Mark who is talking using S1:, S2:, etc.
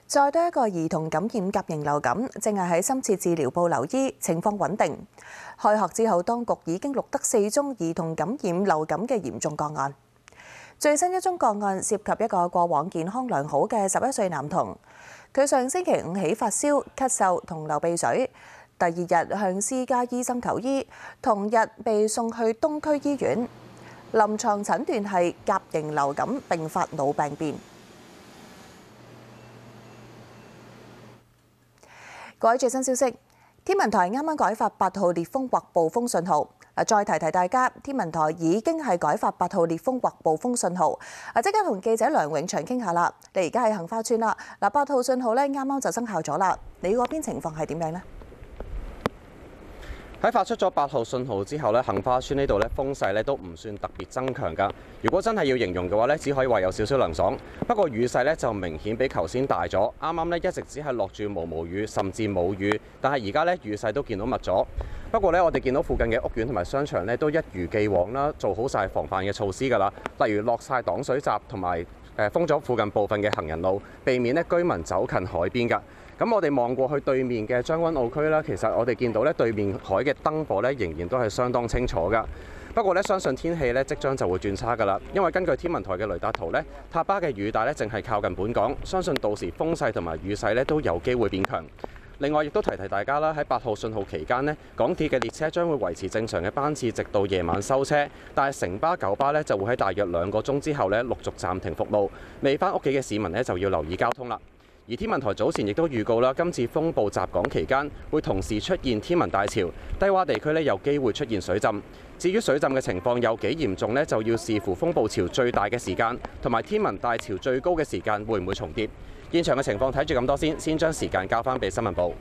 S1: 再多一個兒童感染甲型流感，正係喺深切治療部留醫，情況穩定。開學之後，當局已經錄得4宗兒童感染流感嘅嚴重個案。最新一宗個案涉及一個過往健康良好嘅11歲男童，佢上星期5起發燒、咳嗽同流鼻水，第二日向私家醫生求醫，同日被送去東區醫院，臨床診斷係甲型流感併發腦病變。各位最新消息，天文台啱啱改發8號烈風或暴風信號。再提大家，天文台已經係改發8號烈風或暴風信號。即刻同記者梁永祥傾下啦。你而家喺杏花邨啦。8號信號咧啱啱就生效咗啦。你嗰邊情況係點樣呢？
S2: 喺發出咗8號信號之後咧，杏花邨呢度咧風勢咧都唔算特別增強㗎。如果真係要形容嘅話咧，只可以話有少少涼爽。不過雨勢咧就明顯比頭先大咗。啱啱咧一直只係落住毛毛雨，甚至冇雨，但係而家咧雨勢都見到密咗。不過咧，我哋見到附近嘅屋苑同埋商場咧都一如既往啦，做好晒防範嘅措施㗎啦。例如落晒擋水閘，同埋封咗附近部分嘅行人路，避免咧居民走近海邊㗎。咁我哋望過去對面嘅將軍澳區啦，其實我哋見到咧對面海嘅燈火咧仍然都係相當清楚㗎。不過咧，相信天氣咧即將就會轉差㗎啦，因為根據天文台嘅雷達圖咧，塔巴嘅雨帶咧淨係靠近本港，相信到時風勢同埋雨勢咧都有機會變強。另外，亦都提大家啦，喺8號信號期間呢，港鐵嘅列車將會維持正常嘅班次，直到夜晚收車。但係城巴、九巴呢就會喺大約2個鐘之後呢陸續暫停服務。未返屋企嘅市民呢就要留意交通啦。而天文台早前亦都預告啦，今次風暴襲港期間會同時出現天文大潮，低窪地區呢有機會出現水浸。至於水浸嘅情況有幾嚴重呢，就要視乎風暴潮最大嘅時間同埋天文大潮最高嘅時間會唔會重疊。現場嘅情況睇住咁多先將時間交翻俾新聞部。